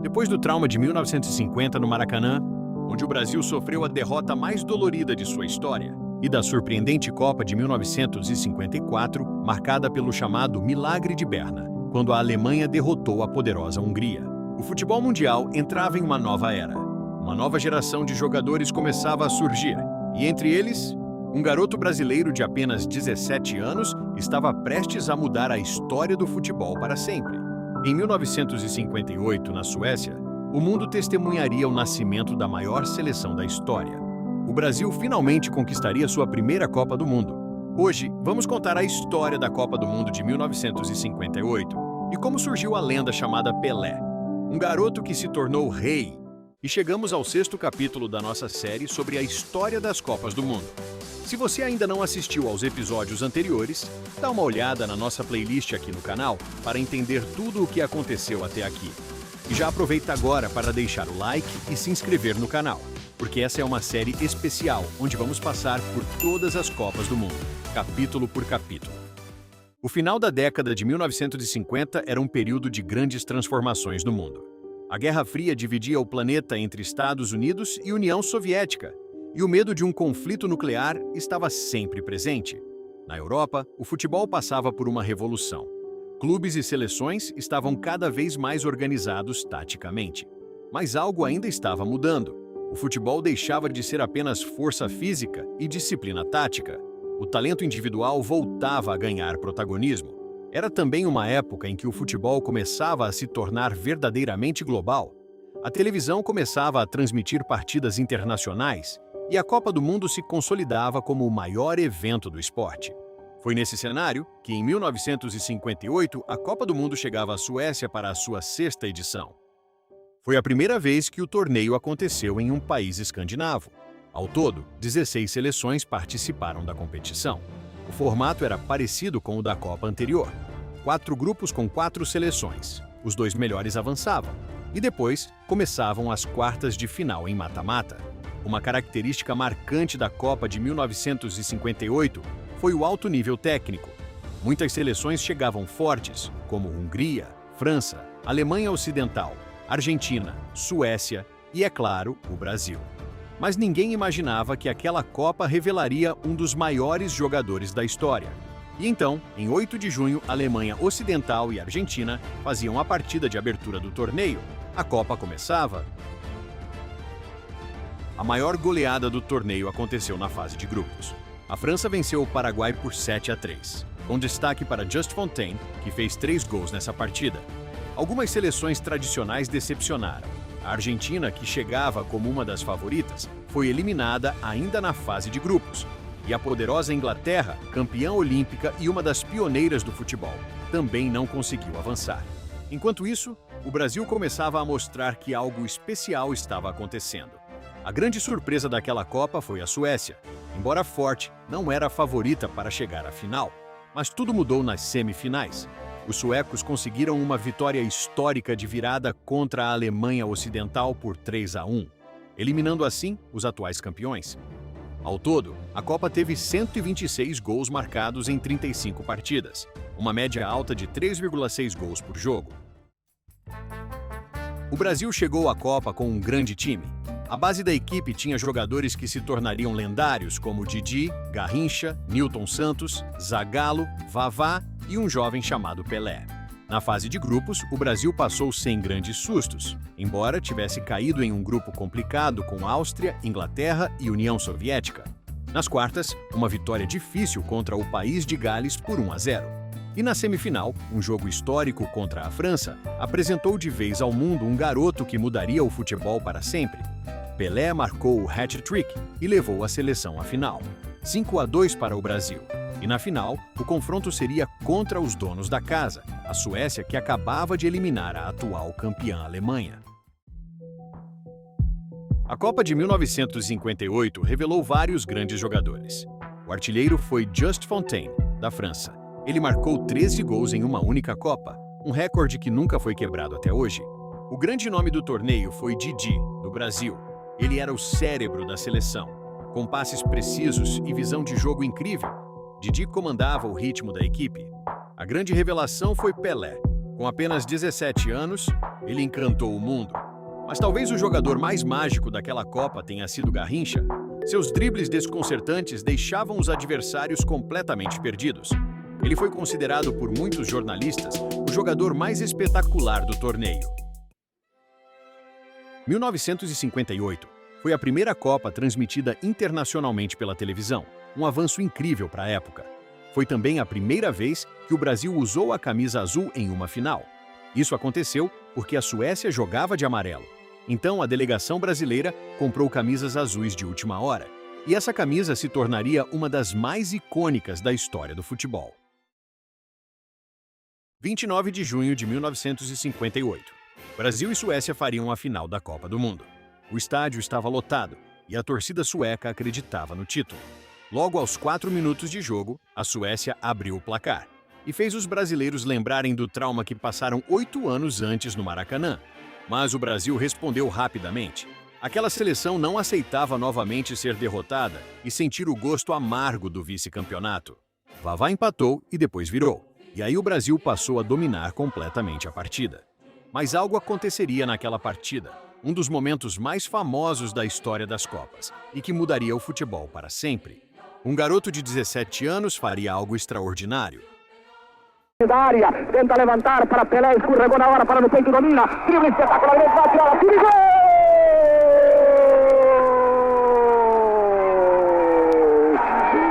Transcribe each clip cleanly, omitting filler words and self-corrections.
Depois do trauma de 1950 no Maracanã, onde o Brasil sofreu a derrota mais dolorida de sua história, e da surpreendente Copa de 1954, marcada pelo chamado Milagre de Berna, quando a Alemanha derrotou a poderosa Hungria. O futebol mundial entrava em uma nova era. Uma nova geração de jogadores começava a surgir, e entre eles, um garoto brasileiro de apenas 17 anos estava prestes a mudar a história do futebol para sempre. Em 1958, na Suécia, o mundo testemunharia o nascimento da maior seleção da história. O Brasil finalmente conquistaria sua primeira Copa do Mundo. Hoje, vamos contar a história da Copa do Mundo de 1958 e como surgiu a lenda chamada Pelé, um garoto que se tornou rei. E chegamos ao 6º capítulo da nossa série sobre a história das Copas do Mundo. Se você ainda não assistiu aos episódios anteriores, dá uma olhada na nossa playlist aqui no canal para entender tudo o que aconteceu até aqui. E já aproveita agora para deixar o like e se inscrever no canal, porque essa é uma série especial onde vamos passar por todas as Copas do Mundo, capítulo por capítulo. O final da década de 1950 era um período de grandes transformações no mundo. A Guerra Fria dividia o planeta entre Estados Unidos e União Soviética, e o medo de um conflito nuclear estava sempre presente. Na Europa, o futebol passava por uma revolução. Clubes e seleções estavam cada vez mais organizados taticamente. Mas algo ainda estava mudando. O futebol deixava de ser apenas força física e disciplina tática. O talento individual voltava a ganhar protagonismo. Era também uma época em que o futebol começava a se tornar verdadeiramente global. A televisão começava a transmitir partidas internacionais e a Copa do Mundo se consolidava como o maior evento do esporte. Foi nesse cenário que, em 1958, a Copa do Mundo chegava à Suécia para a sua 6ª edição. Foi a primeira vez que o torneio aconteceu em um país escandinavo. Ao todo, 16 seleções participaram da competição. O formato era parecido com o da Copa anterior. 4 grupos com 4 seleções. Os 2 melhores avançavam. E depois, começavam as quartas de final em mata-mata. Uma característica marcante da Copa de 1958 foi o alto nível técnico. Muitas seleções chegavam fortes, como Hungria, França, Alemanha Ocidental, Argentina, Suécia e, é claro, o Brasil. Mas ninguém imaginava que aquela Copa revelaria um dos maiores jogadores da história. E então, em 8 de junho, Alemanha Ocidental e Argentina faziam a partida de abertura do torneio. A Copa começava. A maior goleada do torneio aconteceu na fase de grupos. A França venceu o Paraguai por 7-3, com destaque para Just Fontaine, que fez 3 gols nessa partida. Algumas seleções tradicionais decepcionaram. A Argentina, que chegava como uma das favoritas, foi eliminada ainda na fase de grupos. E a poderosa Inglaterra, campeã olímpica e uma das pioneiras do futebol, também não conseguiu avançar. Enquanto isso, o Brasil começava a mostrar que algo especial estava acontecendo. A grande surpresa daquela Copa foi a Suécia. Embora forte, não era a favorita para chegar à final. Mas tudo mudou nas semifinais. Os suecos conseguiram uma vitória histórica de virada contra a Alemanha Ocidental por 3-1, eliminando assim os atuais campeões. Ao todo, a Copa teve 126 gols marcados em 35 partidas, uma média alta de 3,6 gols por jogo. O Brasil chegou à Copa com um grande time. A base da equipe tinha jogadores que se tornariam lendários como Didi, Garrincha, Nilton Santos, Zagallo, Vavá e um jovem chamado Pelé. Na fase de grupos, o Brasil passou sem grandes sustos, embora tivesse caído em um grupo complicado com Áustria, Inglaterra e União Soviética. Nas quartas, uma vitória difícil contra o país de Gales por 1-0. E na semifinal, um jogo histórico contra a França apresentou de vez ao mundo um garoto que mudaria o futebol para sempre. Pelé marcou o hat-trick e levou a seleção à final, 5-2 para o Brasil. E na final, o confronto seria contra os donos da casa, a Suécia, que acabava de eliminar a atual campeã Alemanha. A Copa de 1958 revelou vários grandes jogadores. O artilheiro foi Just Fontaine, da França. Ele marcou 13 gols em uma única Copa, um recorde que nunca foi quebrado até hoje. O grande nome do torneio foi Didi, do Brasil. Ele era o cérebro da seleção. Com passes precisos e visão de jogo incrível, Didi comandava o ritmo da equipe. A grande revelação foi Pelé. Com apenas 17 anos, Ele encantou o mundo. Mas talvez o jogador mais mágico daquela Copa tenha sido Garrincha. Seus dribles desconcertantes deixavam os adversários completamente perdidos. Ele foi considerado por muitos jornalistas o jogador mais espetacular do torneio. 1958 foi a primeira Copa transmitida internacionalmente pela televisão, um avanço incrível para a época. Foi também a primeira vez que o Brasil usou a camisa azul em uma final. Isso aconteceu porque a Suécia jogava de amarelo. Então a delegação brasileira comprou camisas azuis de última hora, e essa camisa se tornaria uma das mais icônicas da história do futebol. 29 de junho de 1958. Brasil e Suécia fariam a final da Copa do Mundo. O estádio estava lotado e a torcida sueca acreditava no título. Logo aos 4 minutos de jogo, a Suécia abriu o placar e fez os brasileiros lembrarem do trauma que passaram 8 anos antes no Maracanã. Mas o Brasil respondeu rapidamente. Aquela seleção não aceitava novamente ser derrotada e sentir o gosto amargo do vice-campeonato. Vavá empatou e depois virou. E aí o Brasil passou a dominar completamente a partida. Mas algo aconteceria naquela partida, um dos momentos mais famosos da história das Copas, e que mudaria o futebol para sempre. Um garoto de 17 anos faria algo extraordinário. Da área, tenta levantar para Pelé, escorregou na hora, para no peito, domina, drible espetacular, vai tirar, tira e gol!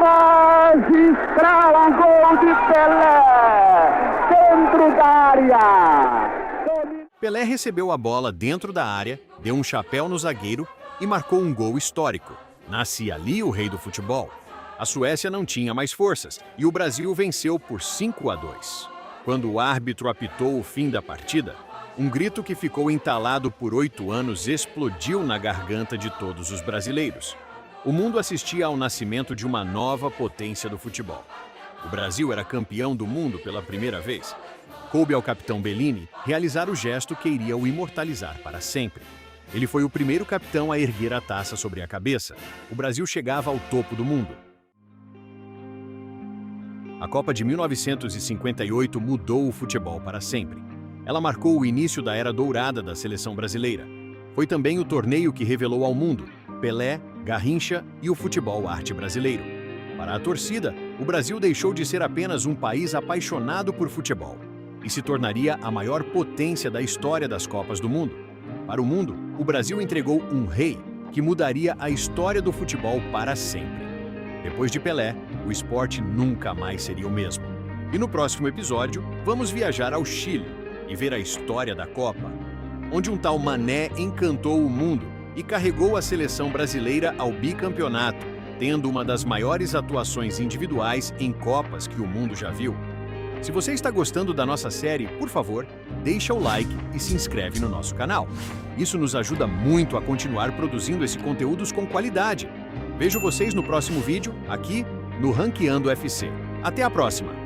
Magistral gol de Pelé, dentro da área! Pelé recebeu a bola dentro da área, deu um chapéu no zagueiro e marcou um gol histórico. Nascia ali o rei do futebol. A Suécia não tinha mais forças e o Brasil venceu por 5-2. Quando o árbitro apitou o fim da partida, um grito que ficou entalado por 8 anos explodiu na garganta de todos os brasileiros. O mundo assistia ao nascimento de uma nova potência do futebol. O Brasil era campeão do mundo pela primeira vez. Coube ao capitão Bellini realizar o gesto que iria o imortalizar para sempre. Ele foi o primeiro capitão a erguer a taça sobre a cabeça. O Brasil chegava ao topo do mundo. A Copa de 1958 mudou o futebol para sempre. Ela marcou o início da era dourada da seleção brasileira. Foi também o torneio que revelou ao mundo Pelé, Garrincha e o futebol arte brasileiro. Para a torcida, o Brasil deixou de ser apenas um país apaixonado por futebol e se tornaria a maior potência da história das Copas do Mundo. Para o mundo, o Brasil entregou um rei que mudaria a história do futebol para sempre. Depois de Pelé, o esporte nunca mais seria o mesmo. E no próximo episódio, vamos viajar ao Chile e ver a história da Copa, onde um tal Mané encantou o mundo e carregou a seleção brasileira ao bicampeonato, tendo uma das maiores atuações individuais em Copas que o mundo já viu. Se você está gostando da nossa série, por favor, deixa o like e se inscreve no nosso canal. Isso nos ajuda muito a continuar produzindo esse conteúdos com qualidade. Vejo vocês no próximo vídeo, aqui no Ranqueando FC. Até a próxima!